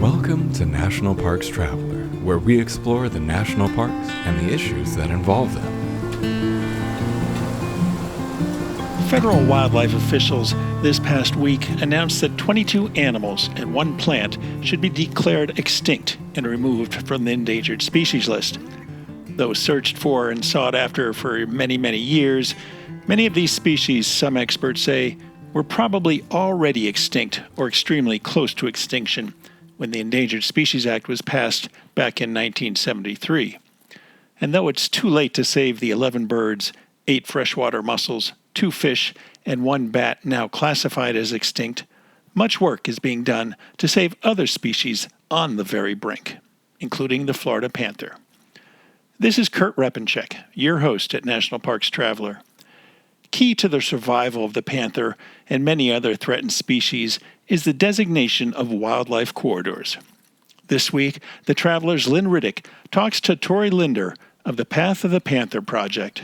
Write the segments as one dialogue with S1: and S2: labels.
S1: Welcome to National Parks Traveler, where we explore the national parks and the issues that involve them.
S2: Federal wildlife officials this past week announced that 22 animals and one plant should be declared extinct and removed from the endangered species list. Though searched for and sought after for many, many years, many of these species, some experts say, were probably already extinct or extremely close to extinction when the Endangered Species Act was passed back in 1973. And though it's too late to save the 11 birds, 8 freshwater mussels, 2 fish, and 1 bat now classified as extinct, much work is being done to save other species on the very brink, including the Florida panther. This is Kurt Repenchek, your host at National Parks Traveler. Key to the survival of the panther and many other threatened species is the designation of wildlife corridors. This week, the Traveler's Lynn Riddick talks to Tori Linder of the Panther Project.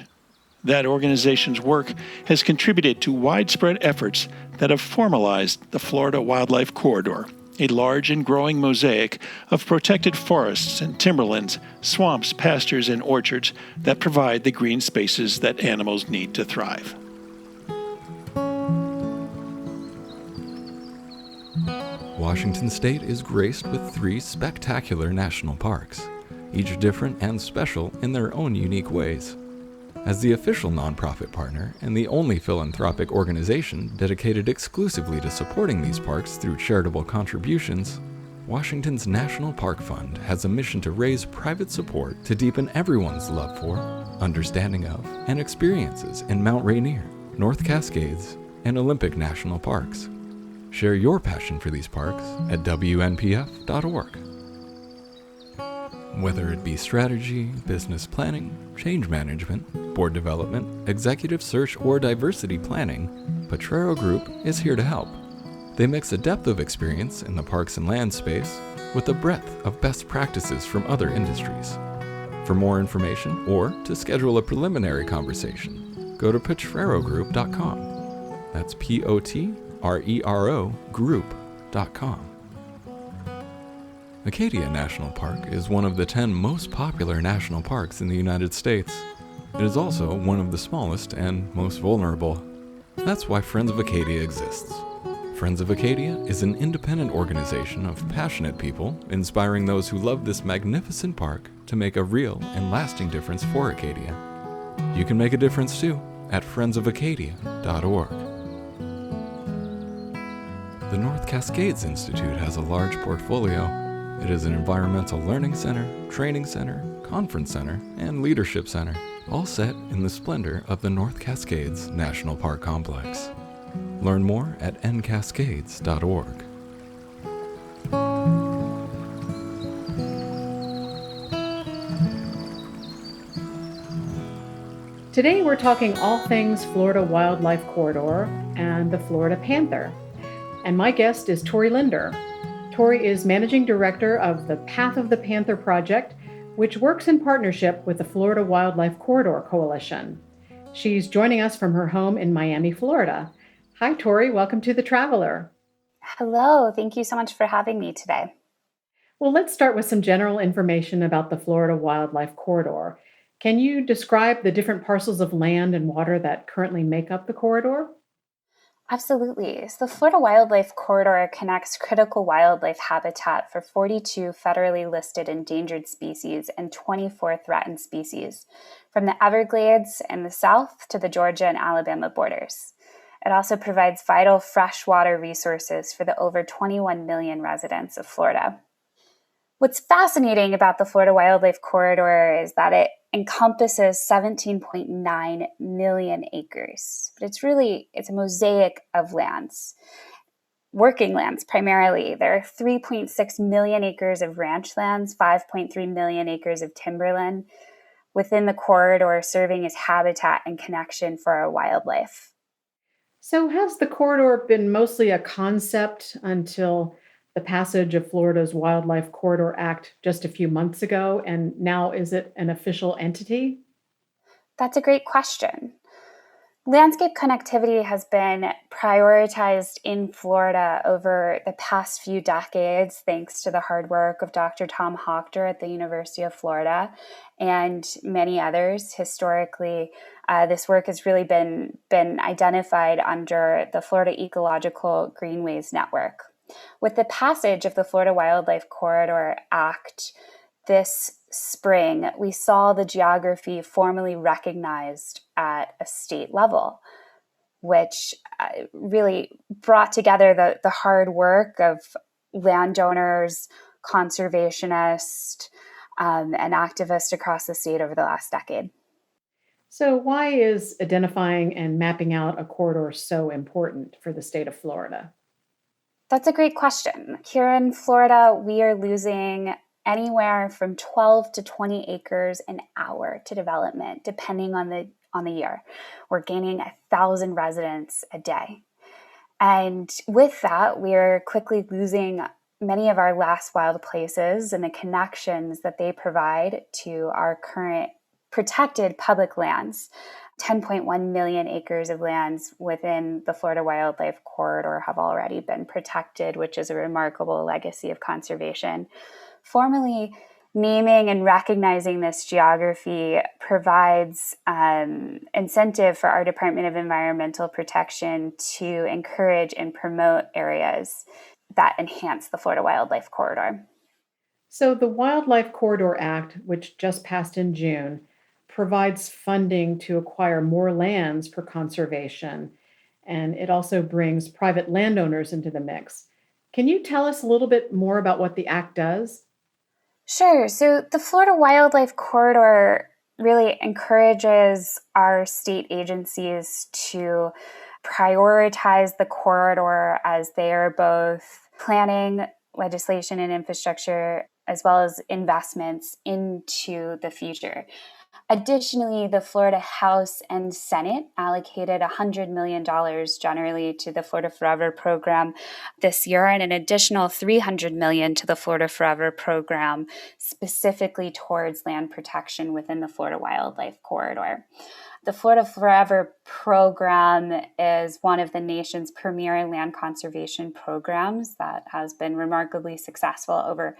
S2: That organization's work has contributed to widespread efforts that have formalized the Florida Wildlife Corridor, a large and growing mosaic of protected forests and timberlands, swamps, pastures, and orchards that provide the green spaces that animals need to thrive.
S1: Washington State is graced with 3 spectacular national parks, each different and special in their own unique ways. As the official nonprofit partner and the only philanthropic organization dedicated exclusively to supporting these parks through charitable contributions, Washington's National Park Fund has a mission to raise private support to deepen everyone's love for, understanding of, and experiences in Mount Rainier, North Cascades, and Olympic National Parks. Share your passion for these parks at WNPF.org. Whether it be strategy, business planning, change management, board development, executive search, or diversity planning, Potrero Group is here to help. They mix a depth of experience in the parks and land space with a breadth of best practices from other industries. For more information or to schedule a preliminary conversation, go to potrerogroup.com. That's POTRERO group.com. Acadia National Park is one of the 10 most popular national parks in the United States. It is also one of the smallest and most vulnerable. That's why Friends of Acadia exists. Friends of Acadia is an independent organization of passionate people inspiring those who love this magnificent park to make a real and lasting difference for Acadia. You can make a difference too at friendsofacadia.org. The North Cascades Institute has a large portfolio. It is an environmental learning center, training center, conference center, and leadership center, all set in the splendor of the North Cascades National Park Complex. Learn more at ncascades.org.
S3: Today we're talking all things Florida Wildlife Corridor and the Florida Panther. And my guest is Tori Linder. Tori is Managing Director of the Panther Project, which works in partnership with the Florida Wildlife Corridor Coalition. She's joining us from her home in Miami, Florida. Hi, Tori. Welcome to The Traveler.
S4: Hello. Thank you so much for having me today.
S3: Well, let's start with some general information about the Florida Wildlife Corridor. Can you describe the different parcels of land and water that currently make up the corridor?
S4: Absolutely. So the Florida Wildlife Corridor connects critical wildlife habitat for 42 federally listed endangered species and 24 threatened species, from the Everglades in the south to the Georgia and Alabama borders. It also provides vital freshwater resources for the over 21 million residents of Florida. What's fascinating about the Florida Wildlife Corridor is that it encompasses 17.9 million acres. But it's a mosaic of lands, working lands primarily. There are 3.6 million acres of ranch lands, 5.3 million acres of timberland within the corridor, serving as habitat and connection for our wildlife.
S3: So has the corridor been mostly a concept until the passage of Florida's Wildlife Corridor Act just a few months ago, and now is it an official entity?
S4: That's a great question. Landscape connectivity has been prioritized in Florida over the past few decades, thanks to the hard work of Dr. Tom Hochter at the University of Florida and many others. Historically, this work has really been identified under the Florida Ecological Greenways Network. With the passage of the Florida Wildlife Corridor Act this spring, we saw the geography formally recognized at a state level, which really brought together the hard work of landowners, conservationists, and activists across the state over the last decade.
S3: So, why is identifying and mapping out a corridor so important for the state of Florida?
S4: That's a great question. Here in Florida, we are losing anywhere from 12 to 20 acres an hour to development, depending on the year. We're gaining 1,000 residents a day. And with that, we're quickly losing many of our last wild places and the connections that they provide to our current protected public lands. 10.1 million acres of lands within the Florida Wildlife Corridor have already been protected, which is a remarkable legacy of conservation. Formally naming and recognizing this geography provides incentive for our Department of Environmental Protection to encourage and promote areas that enhance the Florida Wildlife Corridor.
S3: So, the Wildlife Corridor Act, which just passed in June, provides funding to acquire more lands for conservation, and it also brings private landowners into the mix. Can you tell us a little bit more about what the act does?
S4: Sure. So the Florida Wildlife Corridor really encourages our state agencies to prioritize the corridor as they are both planning legislation and infrastructure as well as investments into the future. Additionally, the Florida House and Senate allocated $100 million generally to the Florida Forever program this year, and an additional $300 million to the Florida Forever program specifically towards land protection within the Florida Wildlife Corridor. The Florida Forever program is one of the nation's premier land conservation programs that has been remarkably successful over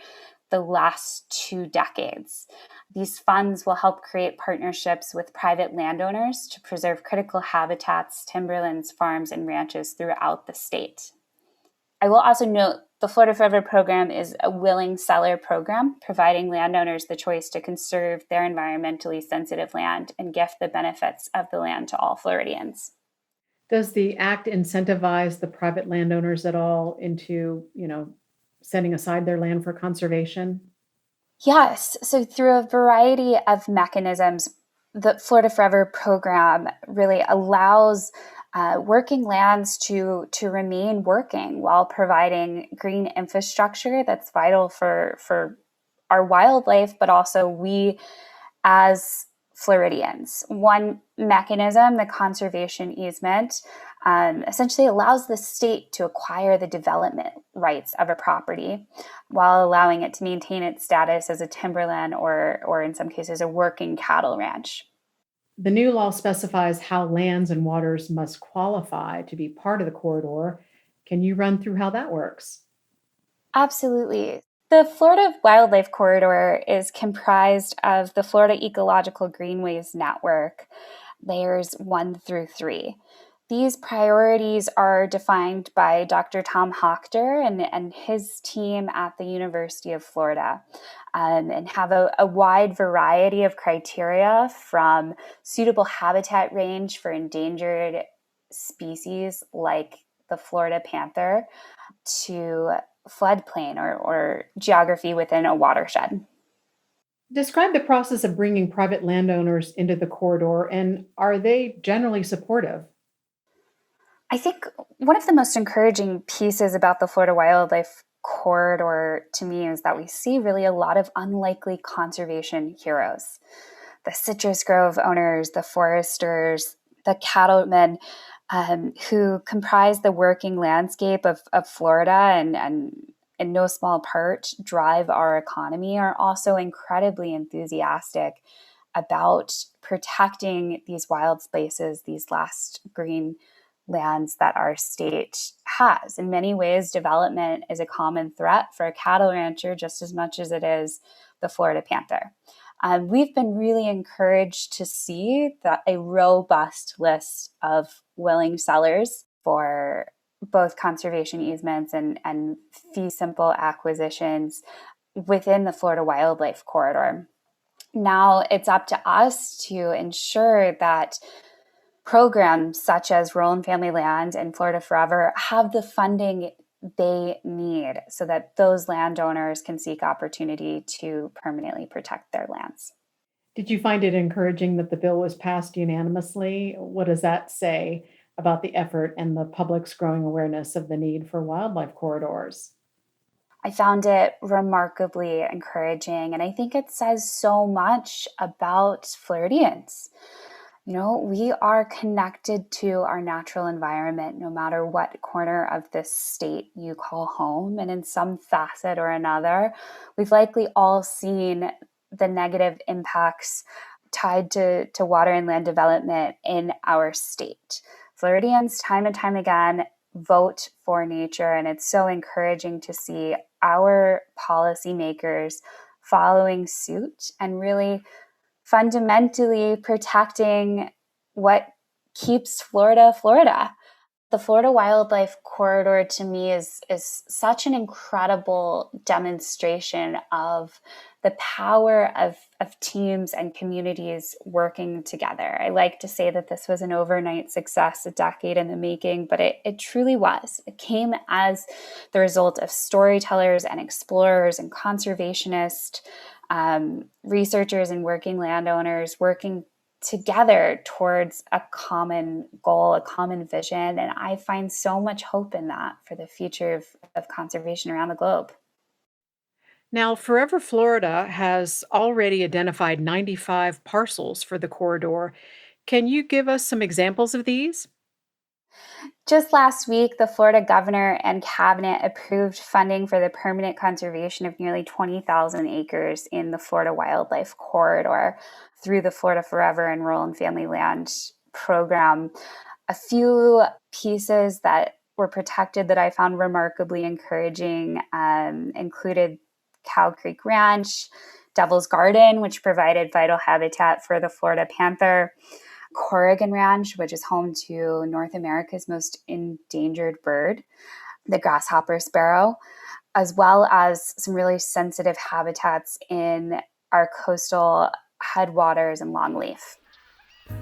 S4: the last 2 decades. These funds will help create partnerships with private landowners to preserve critical habitats, timberlands, farms, and ranches throughout the state. I will also note the Florida Forever program is a willing seller program, providing landowners the choice to conserve their environmentally sensitive land and gift the benefits of the land to all Floridians.
S3: Does the act incentivize the private landowners at all into, setting aside their land for conservation?
S4: Yes. So through a variety of mechanisms, the Florida Forever program really allows working lands to remain working while providing green infrastructure that's vital for our wildlife, but also we as Floridians. One mechanism, the conservation easement, essentially allows the state to acquire the development rights of a property while allowing it to maintain its status as a timberland or in some cases, a working cattle ranch.
S3: The new law specifies how lands and waters must qualify to be part of the corridor. Can you run through how that works?
S4: Absolutely. The Florida Wildlife Corridor is comprised of the Florida Ecological Greenways Network, layers 1 through 3. These priorities are defined by Dr. Tom Hochter and his team at the University of Florida, and have a wide variety of criteria from suitable habitat range for endangered species like the Florida panther to floodplain or geography within a watershed.
S3: Describe the process of bringing private landowners into the corridor, and are they generally supportive?
S4: I think one of the most encouraging pieces about the Florida Wildlife Corridor to me is that we see really a lot of unlikely conservation heroes. The citrus grove owners, the foresters, the cattlemen who comprise the working landscape of Florida and in no small part drive our economy are also incredibly enthusiastic about protecting these wild spaces, these last green lands that our state has. In many ways, development is a common threat for a cattle rancher just as much as it is the Florida panther. We've been really encouraged to see that a robust list of willing sellers for both conservation easements and fee simple acquisitions within the Florida Wildlife Corridor. Now it's up to us to ensure that programs such as Rural and Family Land and Florida Forever have the funding they need so that those landowners can seek opportunity to permanently protect their lands.
S3: Did you find it encouraging that the bill was passed unanimously? What does that say about the effort and the public's growing awareness of the need for wildlife corridors?
S4: I found it remarkably encouraging, and I think it says so much about Floridians. We are connected to our natural environment no matter what corner of this state you call home. And in some facet or another, we've likely all seen the negative impacts tied to water and land development in our state. Floridians, time and time again, vote for nature, and it's so encouraging to see our policymakers following suit and really fundamentally protecting what keeps Florida, Florida. The Florida Wildlife Corridor to me is such an incredible demonstration of the power of teams and communities working together. I like to say that this was an overnight success, a decade in the making, but it truly was. It came as the result of storytellers and explorers and conservationists, researchers and working landowners working together towards a common goal, a common vision. And I find so much hope in that for the future of conservation around the globe.
S3: Now, Forever Florida has already identified 95 parcels for the corridor. Can you give us some examples of these?
S4: Just last week, the Florida governor and cabinet approved funding for the permanent conservation of nearly 20,000 acres in the Florida Wildlife Corridor through the Florida Forever and Rural and Family Land program. A few pieces that were protected that I found remarkably encouraging included Cow Creek Ranch, Devil's Garden, which provided vital habitat for the Florida panther, Corrigan Ranch, which is home to North America's most endangered bird, the grasshopper sparrow, as well as some really sensitive habitats in our coastal headwaters and longleaf.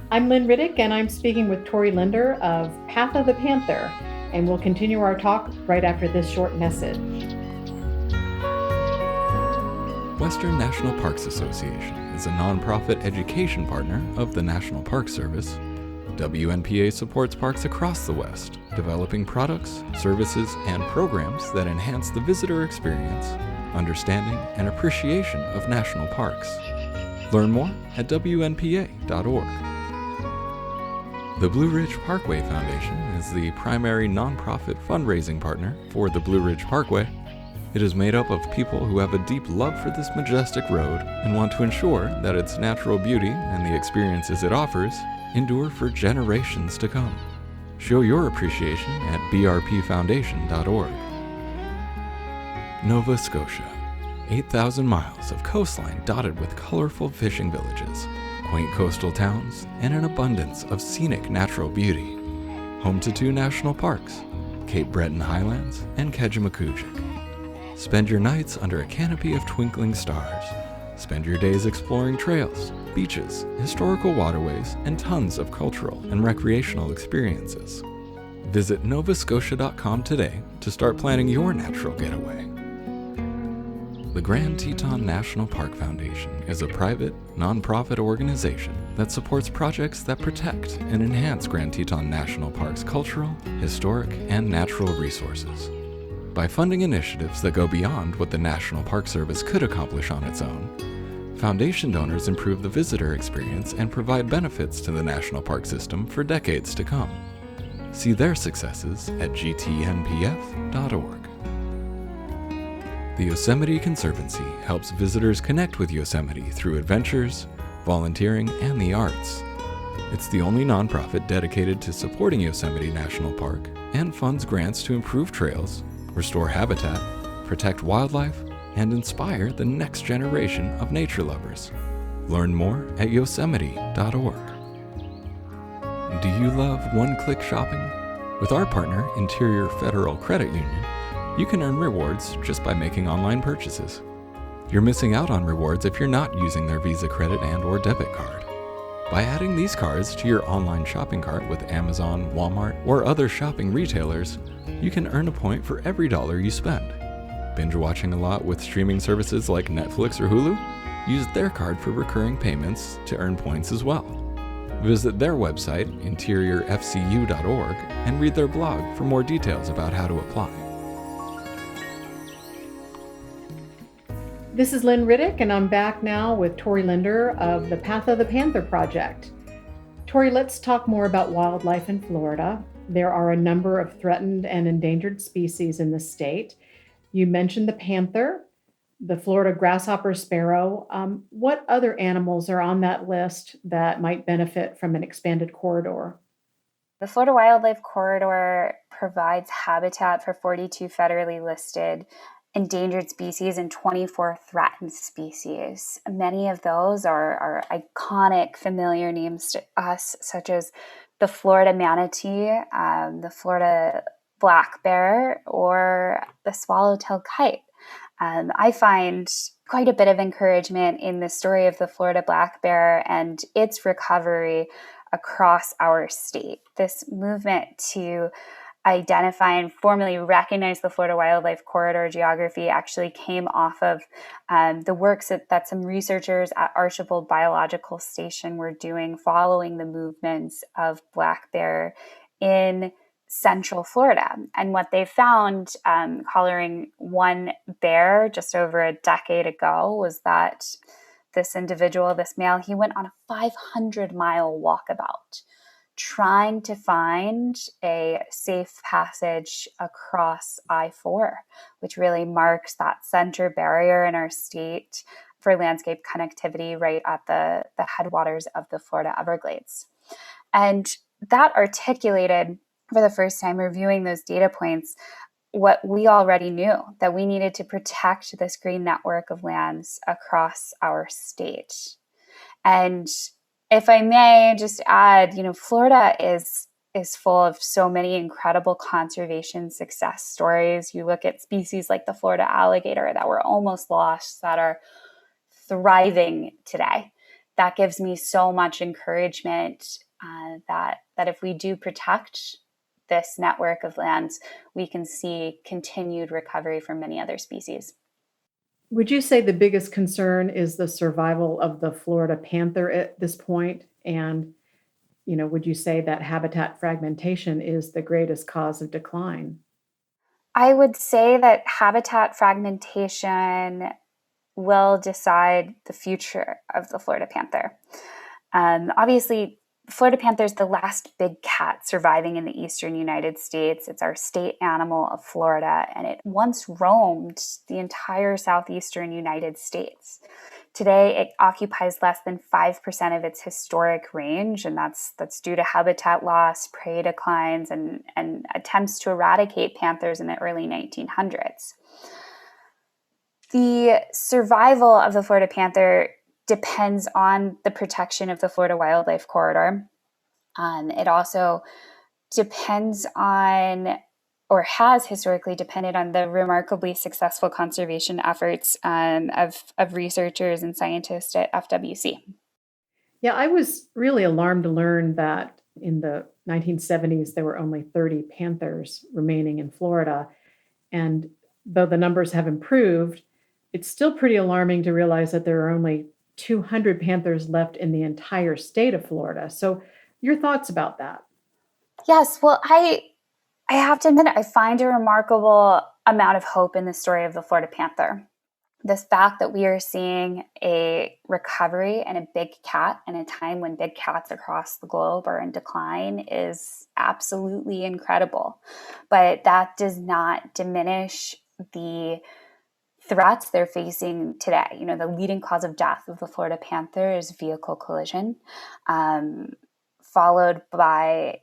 S3: I'm Lynn Riddick, and I'm speaking with Tori Linder of Path of the Panther, and we'll continue our talk right after this short message.
S1: Western National Parks Association is a nonprofit education partner of the National Park Service. WNPA supports parks across the West, developing products, services, and programs that enhance the visitor experience, understanding, and appreciation of national parks. Learn more at WNPA.org. The Blue Ridge Parkway Foundation is the primary nonprofit fundraising partner for the Blue Ridge Parkway. It is made up of people who have a deep love for this majestic road and want to ensure that its natural beauty and the experiences it offers endure for generations to come. Show your appreciation at brpfoundation.org. Nova Scotia. 8,000 miles of coastline dotted with colorful fishing villages, quaint coastal towns, and an abundance of scenic natural beauty. Home to 2 national parks, Cape Breton Highlands and Kejimkujik. Spend your nights under a canopy of twinkling stars. Spend your days exploring trails, beaches, historical waterways, and tons of cultural and recreational experiences. Visit novascotia.com today to start planning your natural getaway. The Grand Teton National Park Foundation is a private, nonprofit organization that supports projects that protect and enhance Grand Teton National Park's cultural, historic, and natural resources. By funding initiatives that go beyond what the National Park Service could accomplish on its own, Foundation donors improve the visitor experience and provide benefits to the National Park System for decades to come. See their successes at gtnpf.org. The Yosemite Conservancy helps visitors connect with Yosemite through adventures, volunteering, and the arts. It's the only nonprofit dedicated to supporting Yosemite National Park and funds grants to improve trails, restore habitat, protect wildlife, and inspire the next generation of nature lovers. Learn more at yosemite.org. Do you love one-click shopping? With our partner, Interior Federal Credit Union, you can earn rewards just by making online purchases. You're missing out on rewards if you're not using their Visa credit and/or debit card. By adding these cards to your online shopping cart with Amazon, Walmart, or other shopping retailers, you can earn a point for every dollar you spend. Binge watching a lot with streaming services like Netflix or Hulu? Use their card for recurring payments to earn points as well. Visit their website, interiorfcu.org, and read their blog for more details about how to apply.
S3: This is Lynn Riddick, and I'm back now with Tori Linder of the Path of the Panther Project. Tori, let's talk more about wildlife in Florida. There are a number of threatened and endangered species in the state. You mentioned the panther, the Florida grasshopper sparrow. What other animals are on that list that might benefit from an expanded corridor?
S4: The Florida Wildlife Corridor provides habitat for 42 federally listed endangered species and 24 threatened species. Many of those are iconic, familiar names to us, such as the Florida manatee, the Florida black bear, or the swallowtail kite. I find quite a bit of encouragement in the story of the Florida black bear and its recovery across our state. This movement to identify and formally recognize the Florida Wildlife Corridor geography actually came off of the works that some researchers at Archibald Biological Station were doing following the movements of black bear in Central Florida. And what they found, collaring one bear just over a decade ago, was that this individual, this male, he went on a 500-mile walkabout trying to find a safe passage across I-4, which really marks that center barrier in our state for landscape connectivity right at the headwaters of the Florida Everglades. And that articulated, for the first time, reviewing those data points, what we already knew, that we needed to protect this green network of lands across our state. And if I may just add, Florida is full of so many incredible conservation success stories. You look at species like the Florida alligator that were almost lost, that are thriving today. That gives me so much encouragement that if we do protect this network of lands, we can see continued recovery for many other species.
S3: Would you say the biggest concern is the survival of the Florida panther at this point? And, would you say that habitat fragmentation is the greatest cause of decline?
S4: I would say that habitat fragmentation will decide the future of the Florida panther. Obviously, Florida panther is the last big cat surviving in the eastern United States. It's our state animal of Florida, and it once roamed the entire southeastern United States. Today, it occupies less than 5% of its historic range, and that's due to habitat loss, prey declines, and attempts to eradicate panthers in the early 1900s. The survival of the Florida panther depends on the protection of the Florida Wildlife Corridor. It also depends on, or has historically depended on, the remarkably successful conservation efforts of researchers and scientists at FWC.
S3: Yeah, I was really alarmed to learn that in the 1970s, there were only 30 panthers remaining in Florida. And though the numbers have improved, it's still pretty alarming to realize that there are only 200 panthers left in the entire state of Florida. So your thoughts about that?
S4: Yes, well, I have to admit, I find a remarkable amount of hope in the story of the Florida panther. This fact that we are seeing a recovery in a big cat in a time when big cats across the globe are in decline is absolutely incredible. But that does not diminish the threats they're facing today. The leading cause of death of the Florida panther is vehicle collision, followed by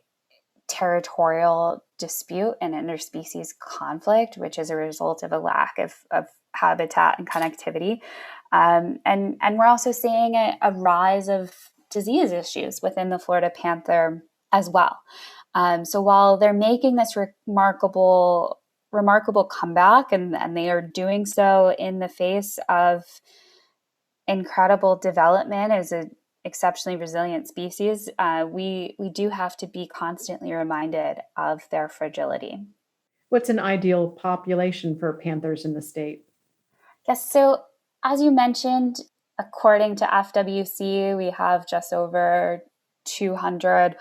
S4: territorial dispute and interspecies conflict, which is a result of a lack of habitat and connectivity. And we're also seeing a rise of disease issues within the Florida panther as well. So while they're making this remarkable comeback, and they are doing so in the face of incredible development as an exceptionally resilient species, we do have to be constantly reminded of their fragility.
S3: What's an ideal population for panthers in the state?
S4: Yes, so as you mentioned, according to FWC, we have just over 200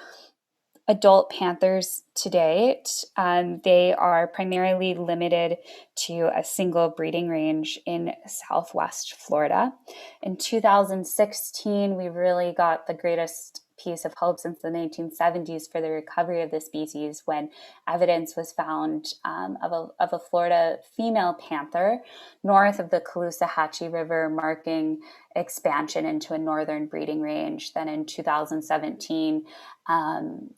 S4: adult panthers to date. They are primarily limited to a single breeding range in Southwest Florida. In 2016, we really got the greatest piece of hope since the 1970s for the recovery of the species, when evidence was found of a Florida female panther north of the Caloosahatchee River, marking expansion into a northern breeding range. Then in 2017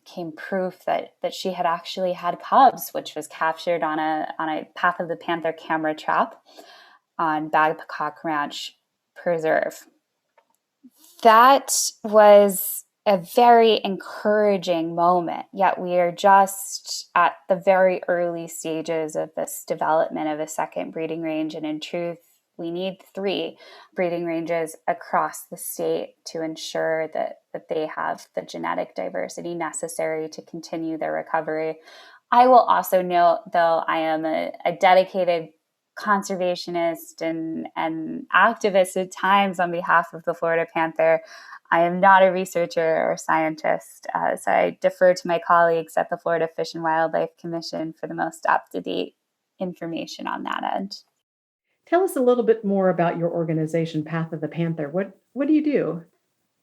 S4: came proof that she had actually had cubs, which was captured on a Path of the Panther camera trap on Bagpacock Ranch Preserve. That was a very encouraging moment, yet we are just at the very early stages of this development of a second breeding range. And in truth, we need 3 breeding ranges across the state to ensure that they have the genetic diversity necessary to continue their recovery. I will also note, though, I am a dedicated conservationist and activist at times on behalf of the Florida panther. I am not a researcher or scientist, so I defer to my colleagues at the Florida Fish and Wildlife Commission for the most up-to-date information on that end.
S3: Tell us a little bit more about your organization, Path of the Panther. What do you do?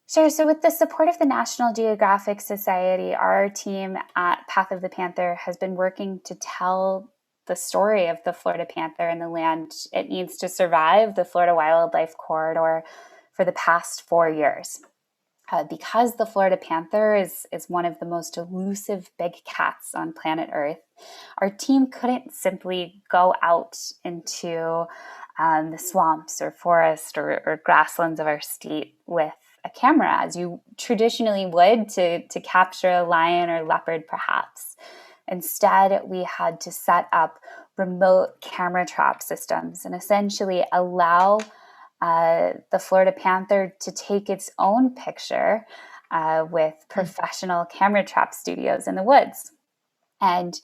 S4: Sure. So with the support of the National Geographic Society, our team at Path of the Panther has been working to tell the story of the Florida panther and the land it needs to survive, the Florida Wildlife Corridor, for the past 4 years. Because the Florida panther is one of the most elusive big cats on planet Earth, our team couldn't simply go out into the swamps or forest or grasslands of our state with a camera, as you traditionally would to capture a lion or leopard, perhaps. Instead, we had to set up remote camera trap systems and essentially allow the Florida panther to take its own picture with professional camera trap studios in the woods. And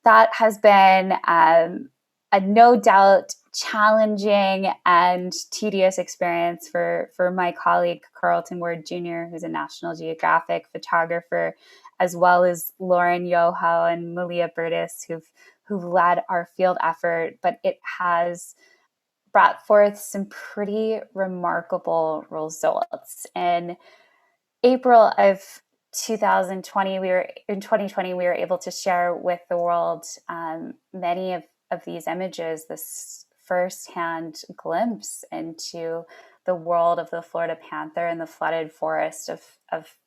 S4: that has been a no doubt challenging and tedious experience for my colleague Carlton Ward Jr., who's a National Geographic photographer, as well as Lauren Yoho and Malia Burtis, who've led our field effort. But it has brought forth some pretty remarkable results. In April of 2020, we were able to share with the world many of these images, this firsthand glimpse into the world of the Florida panther and the flooded forest of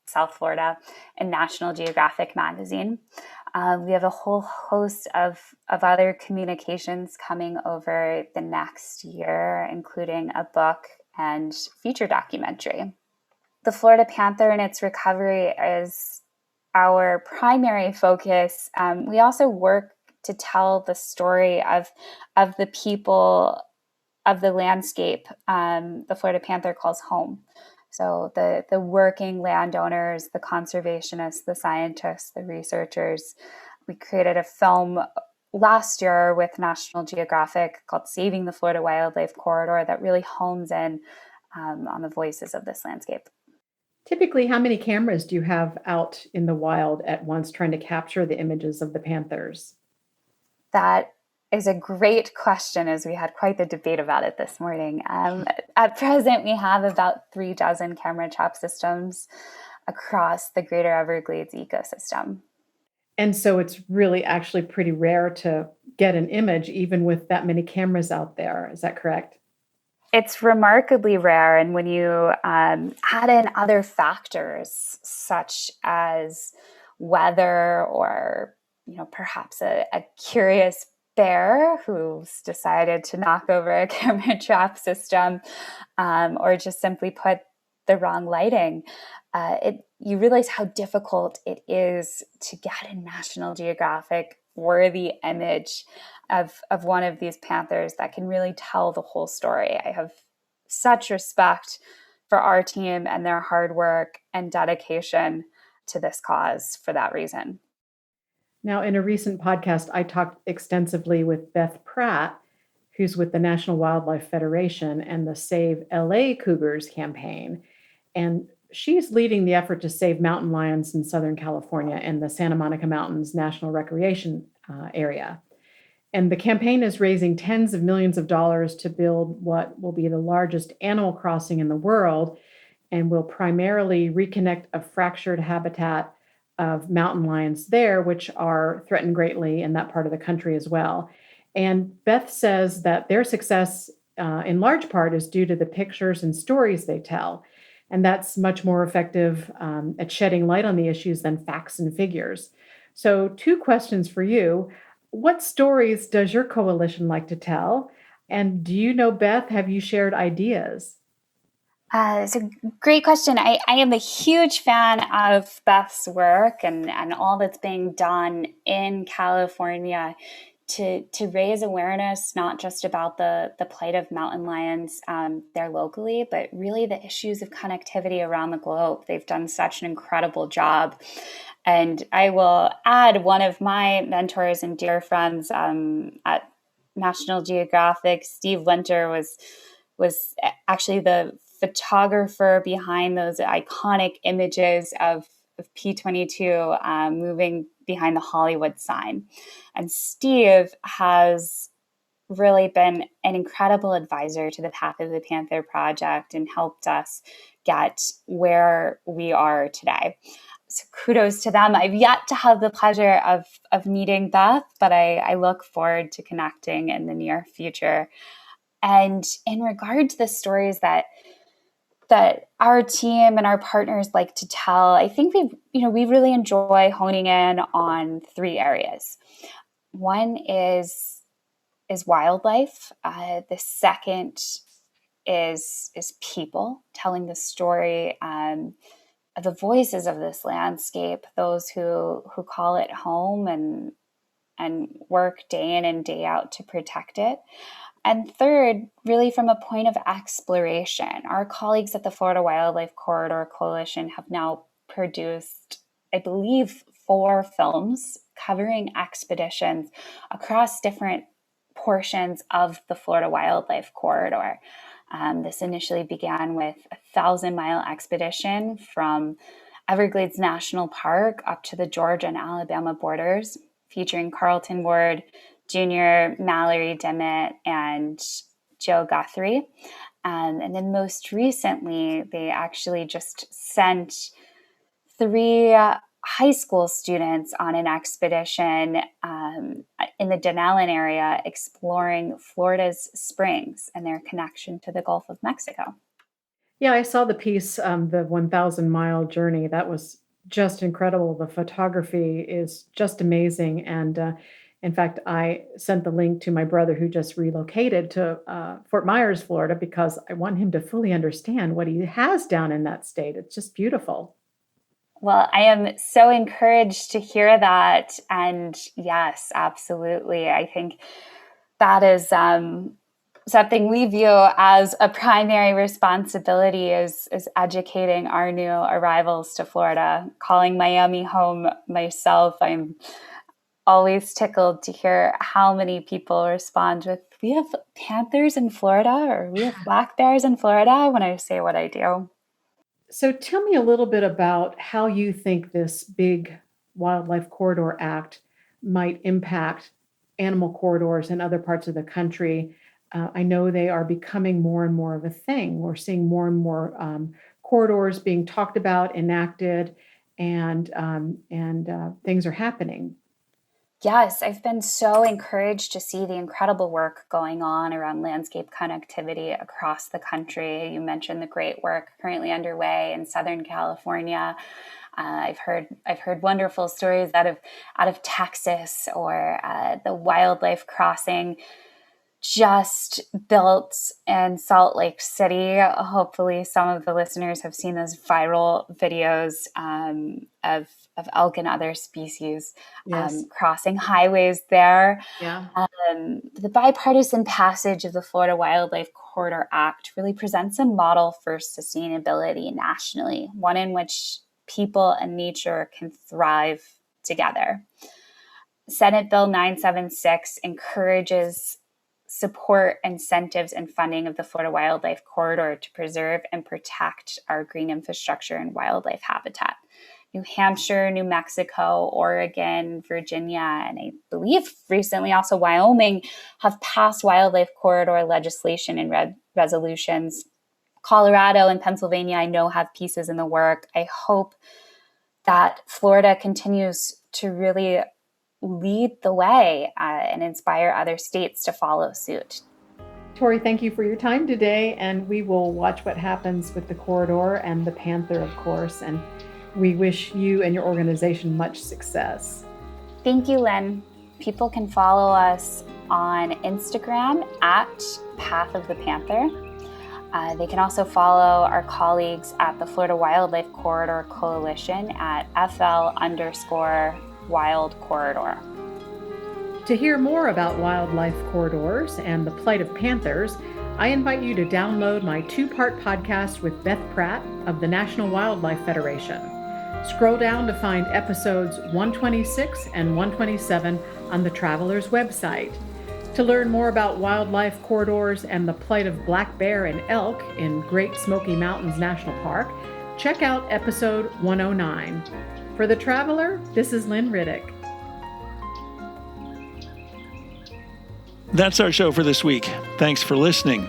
S4: South Florida in National Geographic magazine. We have a whole host of other communications coming over the next year, including a book and feature documentary. The Florida panther and its recovery is our primary focus. We also work to tell the story of the people of the landscape the Florida panther calls home. So the working landowners, the conservationists, the scientists, the researchers. We created a film last year with National Geographic called Saving the Florida Wildlife Corridor that really hones in on the voices of this landscape.
S3: Typically, how many cameras do you have out in the wild at once trying to capture the images of the panthers?
S4: That is a great question, as we had quite the debate about it this morning. At present, we have about 36 camera trap systems across the greater Everglades ecosystem.
S3: And so it's really actually pretty rare to get an image, even with that many cameras out there. Is that correct?
S4: It's remarkably rare. And when you add in other factors such as weather or, perhaps a curious bear who's decided to knock over a camera trap system, or just simply put the wrong lighting, you realize how difficult it is to get a National Geographic worthy image of one of these panthers that can really tell the whole story. I have such respect for our team and their hard work and dedication to this cause for that reason.
S3: Now, in a recent podcast, I talked extensively with Beth Pratt, who's with the National Wildlife Federation and the Save LA Cougars campaign. And she's leading the effort to save mountain lions in Southern California and the Santa Monica Mountains National Recreation Area. And the campaign is raising tens of millions of dollars to build what will be the largest animal crossing in the world and will primarily reconnect a fractured habitat of mountain lions there, which are threatened greatly in that part of the country as well. And Beth says that their success, in large part, is due to the pictures and stories they tell. And that's much more effective at shedding light on the issues than facts and figures. So, two questions for you. What stories does your coalition like to tell? And do you know, Beth, have you shared ideas?
S4: It's a great question. I am a huge fan of Beth's work and all that's being done in California to raise awareness, not just about the plight of mountain lions there locally, but really the issues of connectivity around the globe. They've done such an incredible job. And I will add one of my mentors and dear friends at National Geographic, Steve Winter, was actually the photographer behind those iconic images of P-22 moving behind the Hollywood sign. And Steve has really been an incredible advisor to the Path of the Panther Project and helped us get where we are today. So kudos to them. I've yet to have the pleasure of meeting Beth, but I look forward to connecting in the near future. And in regard to the stories that our team and our partners like to tell, I think we really enjoy honing in on three areas. One is wildlife. The second is people telling the story, the voices of this landscape, those who call it home and work day in and day out to protect it. And third, really from a point of exploration. Our colleagues at the Florida Wildlife Corridor Coalition have now produced, I believe, 4 films covering expeditions across different portions of the Florida Wildlife Corridor. This initially began with a 1,000-mile expedition from Everglades National Park up to the Georgia and Alabama borders, featuring Carlton Ward Jr., Mallory Dimmitt, and Joe Guthrie. And then most recently, they actually just sent 3 high school students on an expedition in the Denellen area exploring Florida's springs and their connection to the Gulf of Mexico.
S3: Yeah, I saw the piece, the 1,000-mile journey. That was just incredible. The photography is just amazing. And in fact, I sent the link to my brother who just relocated to Fort Myers, Florida, because I want him to fully understand what he has down in that state. It's just beautiful.
S4: Well, I am so encouraged to hear that. And yes, absolutely. I think that is something we view as a primary responsibility is educating our new arrivals to Florida. Calling Miami home myself, I'm always tickled to hear how many people respond with, "We have panthers in Florida," or "We have black bears in Florida," when I say what I do.
S3: So tell me a little bit about how you think this big Wildlife Corridor Act might impact animal corridors in other parts of the country. I know they are becoming more and more of a thing. We're seeing more and more corridors being talked about, enacted, and things are happening.
S4: Yes, I've been so encouraged to see the incredible work going on around landscape connectivity across the country. You mentioned the great work currently underway in Southern California. I've heard wonderful stories out of Texas, or the wildlife crossing just built in Salt Lake City. Hopefully some of the listeners have seen those viral videos of elk and other species crossing highways there.
S3: Yeah.
S4: The bipartisan passage of the Florida Wildlife Corridor Act really presents a model for sustainability nationally, one in which people and nature can thrive together. Senate Bill 976 encourages support, incentives, and funding of the Florida Wildlife Corridor to preserve and protect our green infrastructure and wildlife habitat. New Hampshire, New Mexico, Oregon, Virginia, and I believe recently also Wyoming have passed wildlife corridor legislation and resolutions. Colorado and Pennsylvania, I know, have pieces in the work. I hope that Florida continues to really lead the way and inspire other states to follow suit.
S3: Tori, thank you for your time today, and we will watch what happens with the corridor and the Panther, of course, and we wish you and your organization much success.
S4: Thank you, Lynn. People can follow us on Instagram at Path of the Panther. They can also follow our colleagues at the Florida Wildlife Corridor Coalition at FL_Wild Corridor.
S3: To hear more about wildlife corridors and the plight of panthers, I invite you to download my 2-part podcast with Beth Pratt of the National Wildlife Federation. Scroll down to find episodes 126 and 127 on the Traveler's website. To learn more about wildlife corridors and the plight of black bear and elk in Great Smoky Mountains National Park, check out episode 109. For The Traveler, this is Lynn Riddick.
S2: That's our show for this week. Thanks for listening.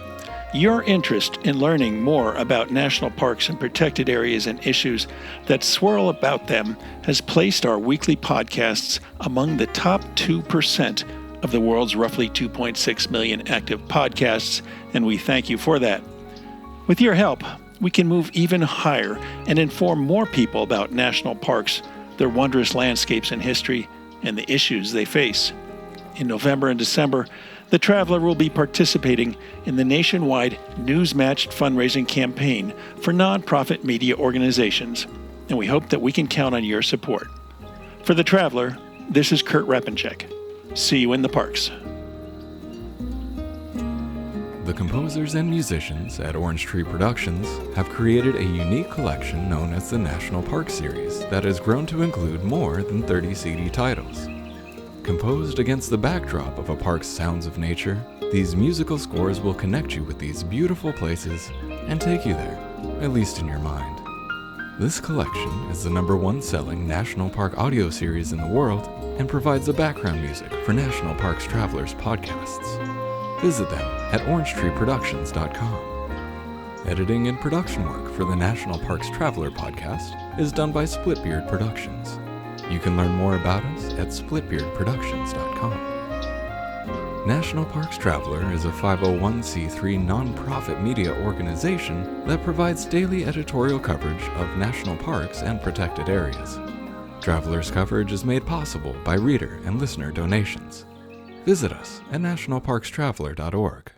S2: Your interest in learning more about national parks and protected areas and issues that swirl about them has placed our weekly podcasts among the top 2% of the world's roughly 2.6 million active podcasts, and we thank you for that. With your help, we can move even higher and inform more people about national parks, their wondrous landscapes and history, and the issues they face. In November and December, The Traveler will be participating in the nationwide News-Matched fundraising campaign for nonprofit media organizations, and we hope that we can count on your support. For The Traveler, this is Kurt Repenchek. See you in the parks.
S1: The composers and musicians at Orange Tree Productions have created a unique collection known as the National Park Series that has grown to include more than 30 CD titles. Composed against the backdrop of a park's sounds of nature, these musical scores will connect you with these beautiful places and take you there, at least in your mind. This collection is the #1 selling National Park audio series in the world and provides the background music for National Parks Travelers podcasts. Visit them at orangetreeproductions.com. Editing and production work for the National Parks Traveler podcast is done by Splitbeard Productions. You can learn more about us at splitbeardproductions.com. National Parks Traveler is a 501c3 nonprofit media organization that provides daily editorial coverage of national parks and protected areas. Traveler's coverage is made possible by reader and listener donations. Visit us at nationalparkstraveler.org.